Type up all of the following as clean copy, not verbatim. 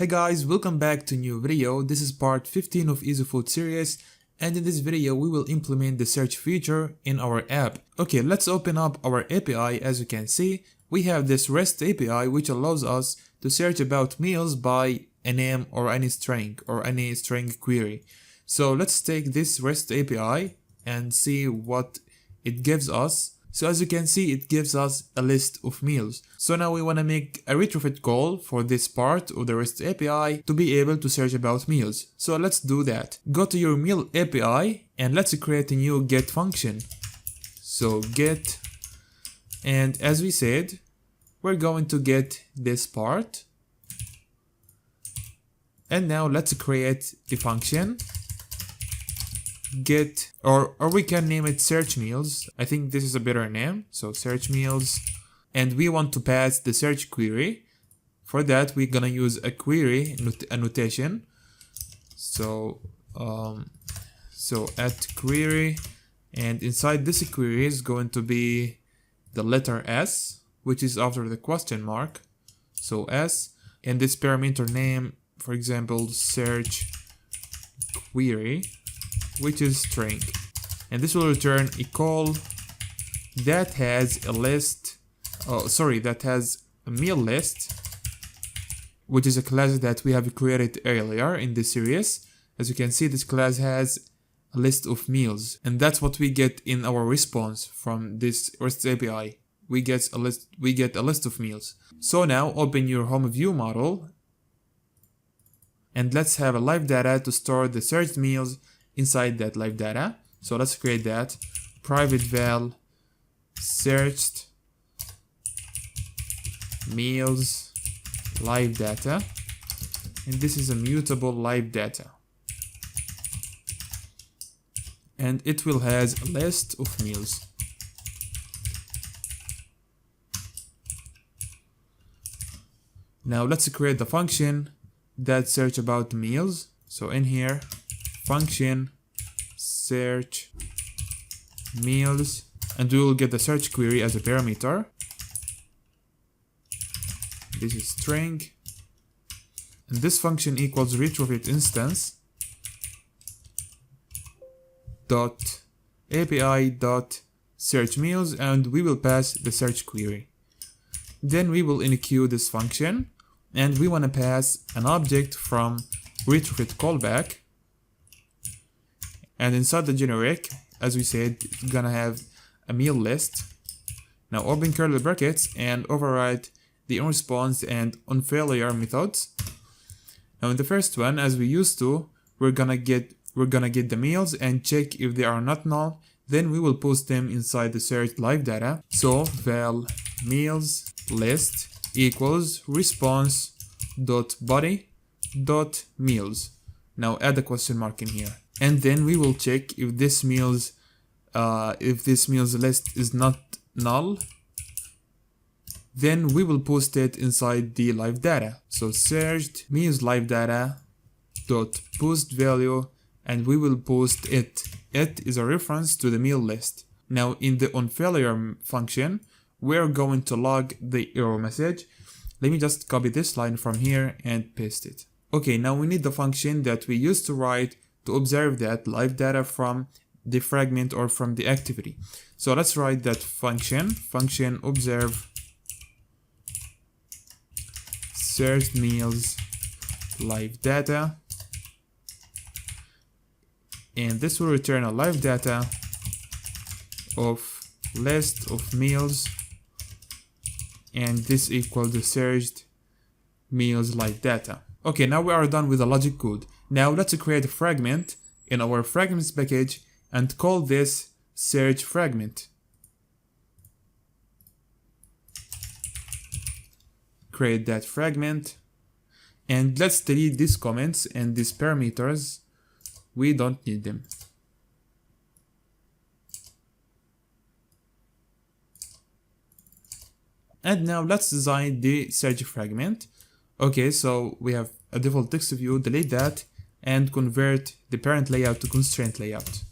Hey guys, welcome back to a new video. This is part 15 of Easy Food series, and in this video we will implement the search feature in our app. Okay, let's open up our API. As you can see, we have this REST API which allows us to search about meals by a name or any string query. So let's take this REST API and see what it gives us. So as you can see, it gives us a list of meals. So now we want to make a retrofit call for this part of the REST API to be able to search about meals. So let's do that. Go to your meal API and let's create a new get function. So get, and as we said, we're going to get this part. And now let's create the function get, or we can name it search meals. I think this is a better name. So search meals, and we want to pass the search query. For that, we're gonna use a query annotation. So at query, and inside this query is going to be the letter S, which is after the question mark. So S, and this parameter name, for example, search query, which is string, and this will return a call that has a list, that has a meal list, which is a class that we have created earlier in this series. As you can see, this class has a list of meals, and that's what we get in our response from this REST API. We get a list of meals. So now open your home view model, and let's have a live data to store the searched meals inside that live data. So let's create that private val searched meals live data, and this is a mutable live data, and it will has a list of meals. Now let's create the function that search about meals. So in here, function search meals, and we will get the search query as a parameter. This is string, and this function equals retrofit instance dot API dot search meals, and we will pass the search query. Then we will enqueue this function, and we want to pass an object from retrofit callback. And inside the generic, as we said, it's gonna have a meal list. Now open curly brackets and override the onResponse and onFailure methods. Now in the first one, as we used to, we're gonna get the meals and check if they are not null. Then we will post them inside the search live data. So val meals list equals response dot body dot meals. Now add a question mark in here, and then we will check if this meals list is not null. Then we will post it inside the live data. So searched meals live data dot post value, and we will post it. It is a reference to the meal list. Now in the onFailure function, we're going to log the error message. Let me just copy this line from here and paste it. Okay, now we need the function that we used to write to observe that live data from the fragment or from the activity. So let's write that function observe searched meals live data, and this will return a live data of list of meals, and this equals the searched meals live data. Okay, now we are done with the logic code. Now let's create a fragment in our fragments package and call this search fragment. Create that fragment, and let's delete these comments and these parameters. We don't need them. And now let's design the search fragment. Okay, so we have a default text view, delete that, and convert the parent layout to constraint layout.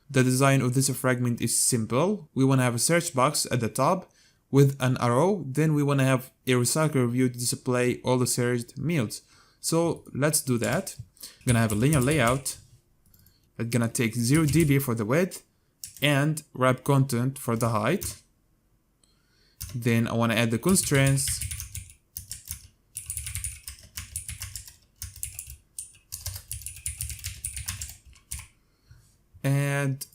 The design of this fragment is simple. We want to have a search box at the top with an arrow, then we want to have a recycler view to display all the searched meals. So let's do that. I'm gonna have a linear layout. That's gonna take 0 dB for the width and wrap content for the height. Then I want to add the constraints. Add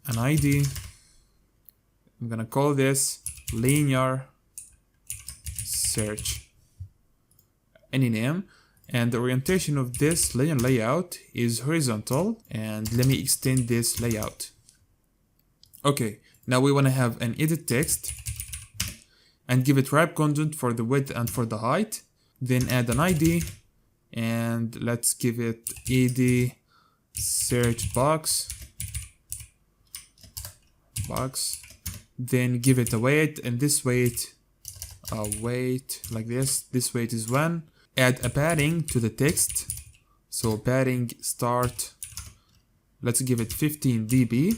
an ID. I'm gonna call this linear search. Any name. And the orientation of this linear layout is horizontal. And let me extend this layout. Okay, now we want to have an edit text and give it wrap content for the width and for the height. Then add an ID and let's give it ed search box. Then give it a weight, and this weight like this weight is 1. Add a padding to the text, so padding start, let's give it 15 dB,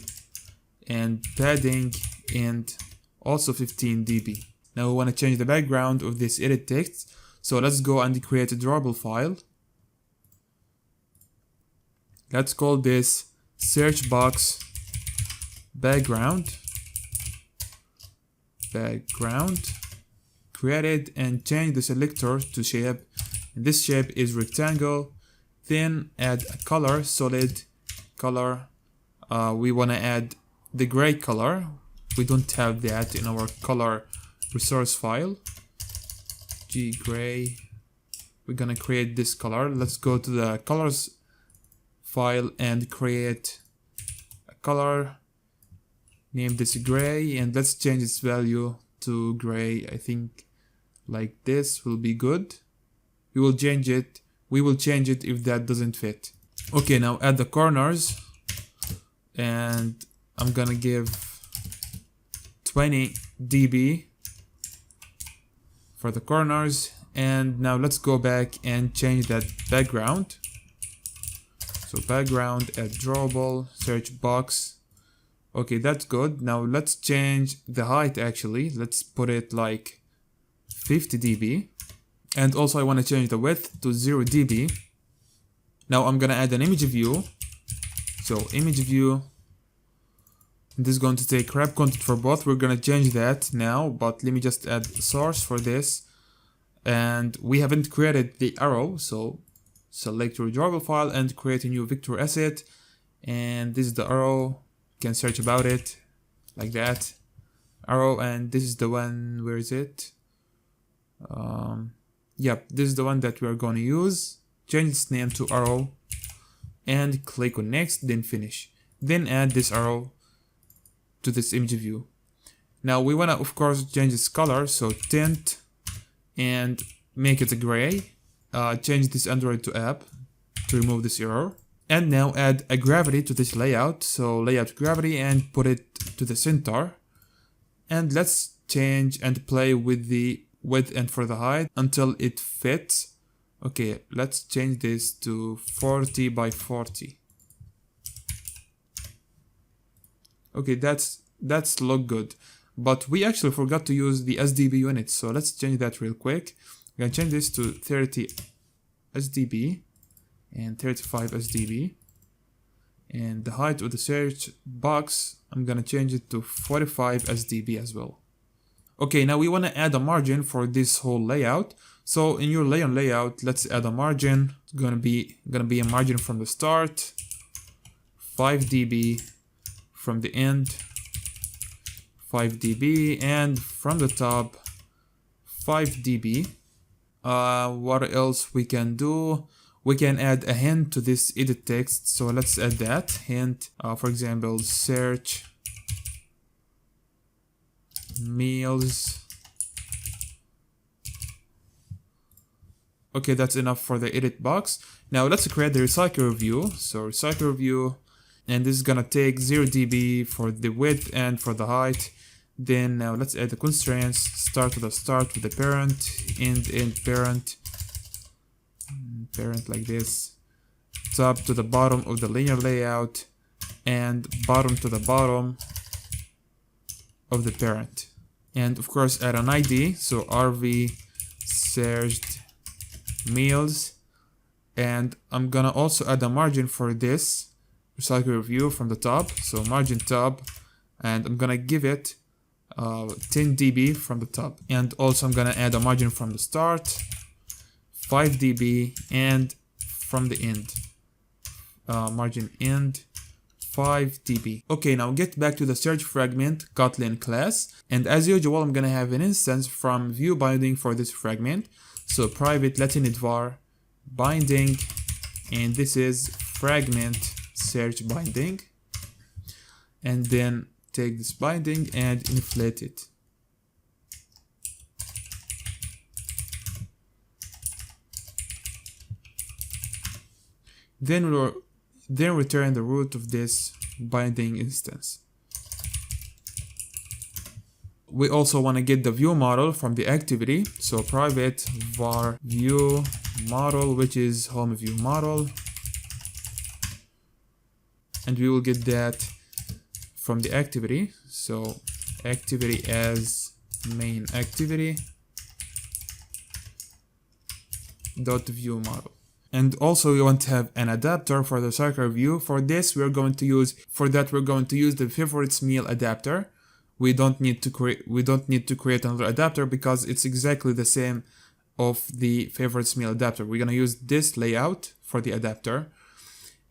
and padding end also 15 dB. Now we want to change the background of this edit text, so let's go and create a drawable file. Let's call this search box background. Create it and change the selector to shape. And this shape is rectangle. Then add a color, solid color. We want to add the gray color. We don't have that in our color resource file. Gray. We're gonna create this color. Let's go to the colors file and create a color. Name this gray, and let's change its value to gray. I think like this will be good. We will change it if that doesn't fit. Okay, now add the corners, and I'm gonna give 20 dB for the corners. And now let's go back and change that background. So background, add drawable, search box. Okay, that's good. Now let's change the height actually. Let's put it like 50 dB. And also I want to change the width to 0 dB. Now I'm gonna add an image view. So image view. This is going to take wrap content for both. We're gonna change that now, but let me just add source for this. And we haven't created the arrow, so select your drawable file and create a new vector asset. And this is the arrow. You can search about it like that. Arrow, and this is the one. Where is it? Yep, this is the one that we are going to use. Change its name to arrow and click on next, then finish. Then add this arrow to this image view. Now we want to of course change its color, so tint and make it a gray. Change this Android to app to remove this error. And now add a gravity to this layout, so layout gravity, and put it to the center. And let's change and play with the width and for the height until it fits. Okay, let's change this to 40 by 40. Okay, that's look good, but we actually forgot to use the SDB unit, so let's change that real quick. I'm gonna change this to 30 SDB and 35 SDB, and the height of the search box I'm gonna change it to 45 SDB as well. Okay, now we want to add a margin for this whole layout. So in your layout, let's add a margin. It's gonna be a margin from the start, 5 dB, from the end, 5 dB, and from the top, 5 dB. What else we can do? We can add a hint to this edit text, so let's add that hint. For example, search meals. Okay, that's enough for the edit box. Now let's create the recycler view. So recycler view, and this is gonna take 0 dB for the width and for the height. Then now let's add the constraints. Start with the parent, end parent like this, top to the bottom of the linear layout, and bottom to the bottom of the parent. And of course add an ID, so RV searched meals. And I'm gonna also add a margin for this recycle review from the top. So margin top, and I'm gonna give it 10 dB from the top. And also I'm gonna add a margin from the start, 5 dB, and from the end, margin end, 5 dB. Okay, now get back to the search fragment Kotlin class. And as usual, I'm gonna have an instance from view binding for this fragment. So private latinate var binding, and this is fragment search binding. And then take this binding and inflate it. Then return the root of this binding instance. We also want to get the view model from the activity. So private var view model, which is home view model. And we will get that from the activity. So activity as main activity dot view model. And also we want to have an adapter for the circular view. For this, we're going to use the favorites meal adapter. We don't need to create another adapter because it's exactly the same of the favorites meal adapter. We're gonna use this layout for the adapter.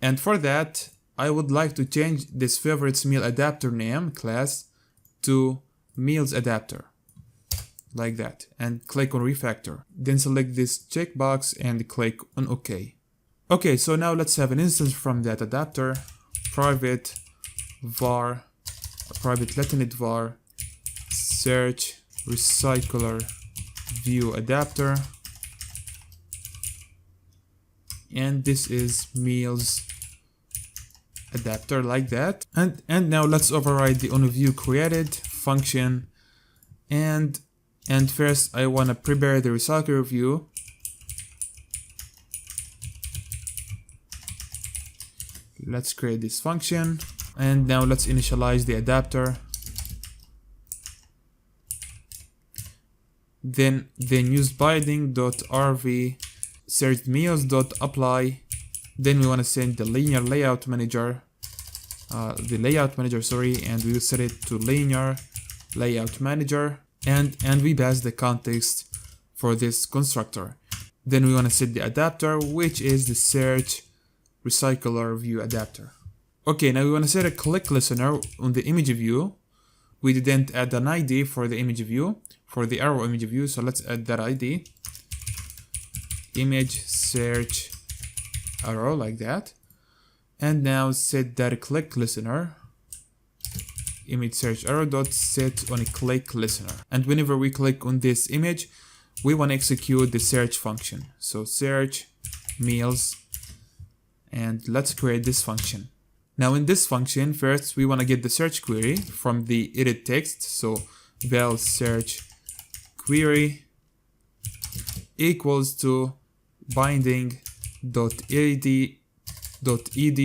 And for that, I would like to change this favorites meal adapter name class to meals adapter, like that, and click on refactor. Then select this checkbox and click on OK. Okay, so now let's have an instance from that adapter, private latinate var search recycler view adapter, and this is meals adapter, like that. And now let's override the onViewCreated function, and first I want to prepare the recycler view. Let's create this function, and now let's initialize the adapter. Then use binding.rv search meals.apply. Then we want to send the linear layout manager, and we will set it to linear layout manager, and we pass the context for this constructor. Then we want to set the adapter, which is the search recycler view adapter. Okay, now we want to set a click listener on the image view. We didn't add an ID for the image view, for the arrow image view, so let's add that ID. Image search arrow, like that. And now set that click listener, image search arrow dot set on a click listener. And whenever we click on this image, we want to execute the search function. So search meals, and let's create this function. Now in this function, first we want to get the search query from the edit text. So val search query equals to binding.ed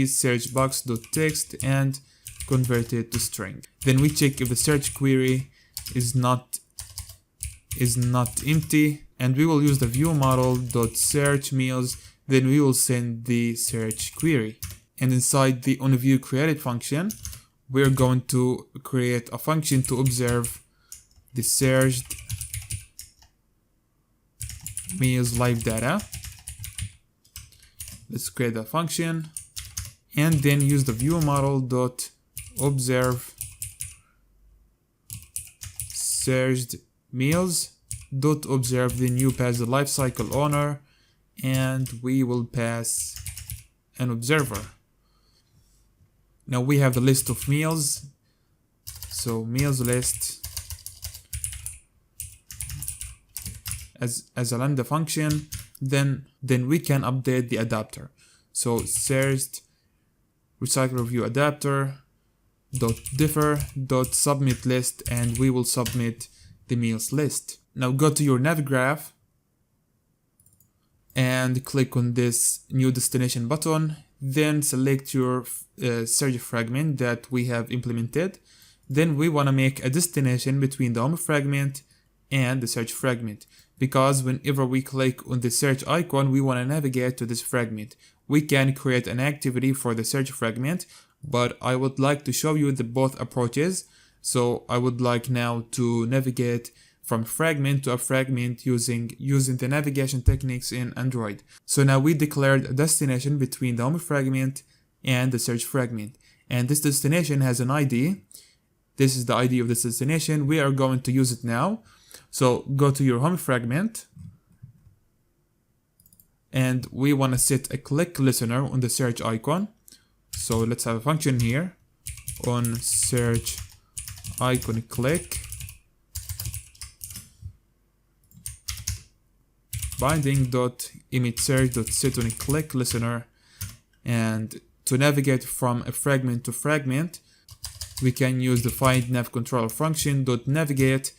search box.text and convert it to string. Then we check if the search query is not empty, and we will use the view model.search meals. Then we will send the search query. And inside the onViewCreated function, we're going to create a function to observe the searched meals live data. Let's create a function, and then use the view model.observe searched meals.observe. Then you pass the lifecycle owner, and we will pass an observer. Now we have the list of meals, so meals list as a lambda function. Then we can update the adapter. So searched recycler view adapter dot differ dot submit list, and we will submit the meals list. Now go to your nav graph and click on this new destination button. Then select your search fragment that we have implemented. Then we want to make a destination between the home fragment and the search fragment. because whenever we click on the search icon, we want to navigate to this fragment. We can create an activity for the search fragment, but I would like to show you the both approaches. So I would like now to navigate from fragment to a fragment using the navigation techniques in Android. So now we declared a destination between the home fragment and the search fragment. And this destination has an ID. This is the ID of this destination. We are going to use it now. So go to your home fragment. And we want to set a click listener on the search icon. So let's have a function here on search icon click. Binding.imageSearch.set on click listener. And to navigate from a fragment to fragment, we can use the find nav controller function .navigate,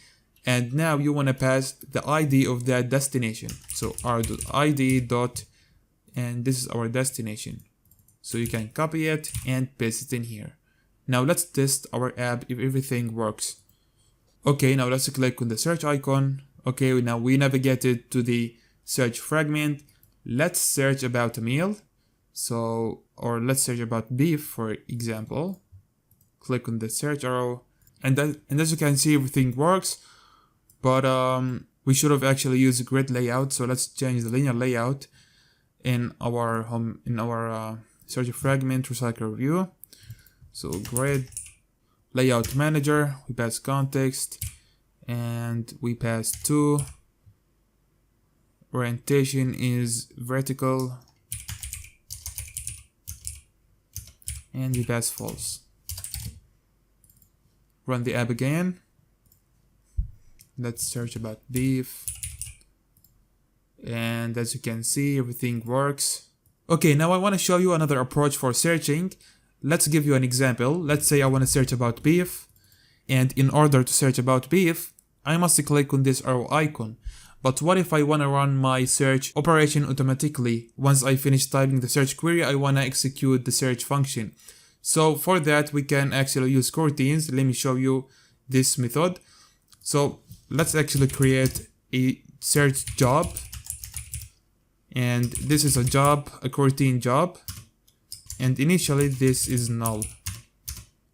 and now you want to pass the ID of that destination. So r.id. And this is our destination. So you can copy it and paste it in here. Now let's test our app if everything works. Okay, now let's click on the search icon. Okay, now we navigated to the search fragment. Let's search about a meal. So, or let's search about beef, for example. Click on the search arrow, and as you can see, everything works. But we should have actually used a grid layout. So let's change the linear layout in our search fragment recycle view. So grid layout manager, we pass context, and we pass 2. Orientation is vertical, and we pass false. Run the app again. Let's search about beef. And as you can see, everything works. Okay, now I want to show you another approach for searching. Let's give you an example. Let's say I want to search about beef. And in order to search about beef, I must click on this arrow icon. But what if I want to run my search operation automatically? Once I finish typing the search query, I want to execute the search function. So for that, we can actually use coroutines. Let me show you this method. So let's actually create a search job. And this is a job, a coroutine job. And initially this is null.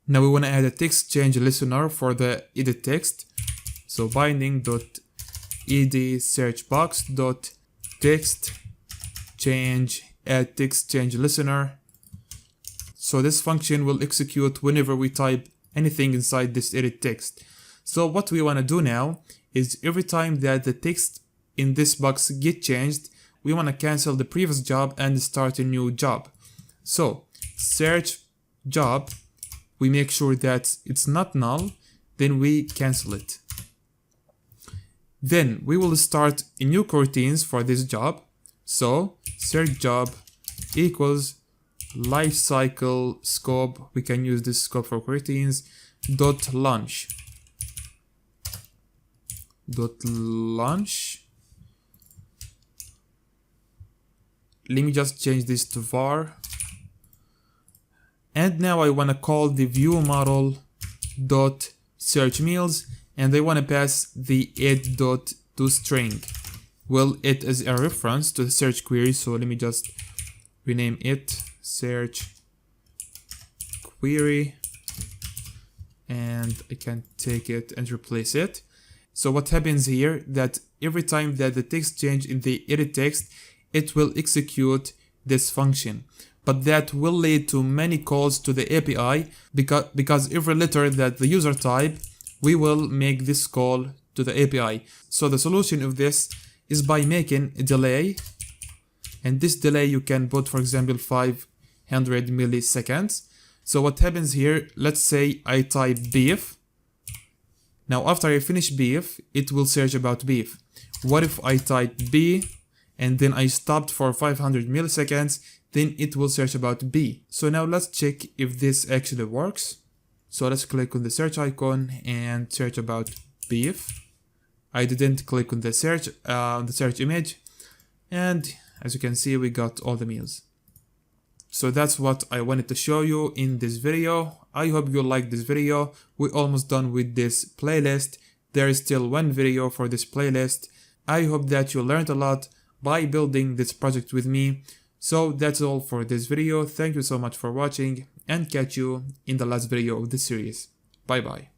Now we want to add a text change listener for the edit text. So binding.ed search box.text change add text change listener. So this function will execute whenever we type anything inside this edit text. So what we want to do now is every time that the text in this box get changed, we want to cancel the previous job and start a new job. So search job, we make sure that it's not null, then we cancel it. Then we will start a new coroutines for this job. So search job equals lifecycle scope. We can use this scope for coroutines. Launch. Let me just change this to var. And now I want to call the view model dot search meals, and I want to pass the it dot to string. Well, it is a reference to the search query, so let me just rename it search query, and I can take it and replace it. So what happens here, that every time that the text change in the edit text, it will execute this function. But that will lead to many calls to the API because every letter that the user type, we will make this call to the API. So the solution of this is by making a delay, and this delay you can put, for example, 500 milliseconds. So what happens here, let's say I type beef. Now after I finish beef, it will search about beef. What if I type B and then I stopped for 500 milliseconds, then it will search about B. So now let's check if this actually works. So let's click on the search icon and search about beef. I didn't click on the search image, and as you can see, we got all the meals. So that's what I wanted to show you in this video. I hope you liked this video. We're almost done with this playlist. There is still one video for this playlist. I hope that you learned a lot by building this project with me. So that's all for this video. Thank you so much for watching, and catch you in the last video of this series. Bye bye.